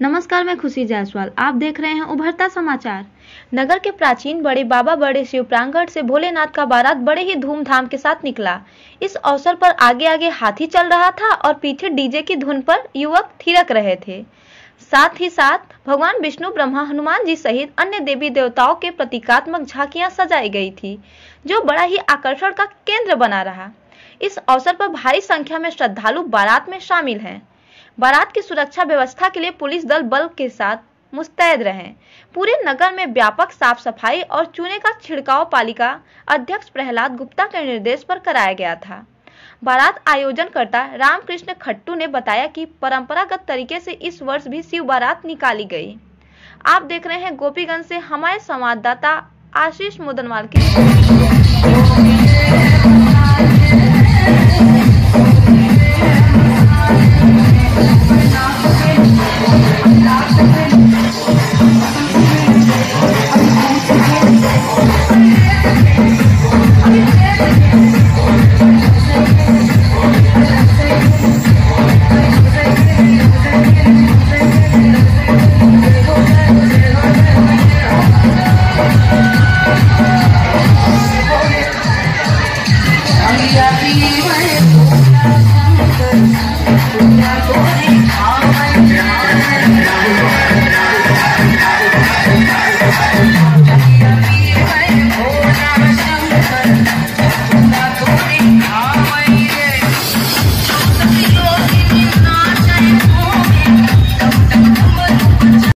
नमस्कार, मैं खुशी जायसवाल। आप देख रहे हैं उभरता समाचार। नगर के प्राचीन बड़े बाबा बड़े शिव प्रांगण से भोलेनाथ का बारात बड़े ही धूमधाम के साथ निकला। इस अवसर पर आगे आगे हाथी चल रहा था और पीछे डीजे की धुन पर युवक थिरक रहे थे। साथ ही साथ भगवान विष्णु, ब्रह्मा, हनुमान जी सहित अन्य देवी देवताओं के प्रतीकात्मक झांकियां सजाई गई थी, जो बड़ा ही आकर्षण का केंद्र बना रहा। इस अवसर पर भारी संख्या में श्रद्धालु बारात में शामिल हैं। बारात की सुरक्षा व्यवस्था के लिए पुलिस दल बल के साथ मुस्तैद रहे। पूरे नगर में व्यापक साफ सफाई और चूने का छिड़काव पालिका अध्यक्ष प्रहलाद गुप्ता के निर्देश पर कराया गया था। बारात आयोजनकर्ता रामकृष्ण खट्टू ने बताया कि परंपरागत तरीके से इस वर्ष भी शिव बारात निकाली गई। आप देख रहे हैं गोपीगंज से हमारे संवाददाता आशीष मुदनवाल की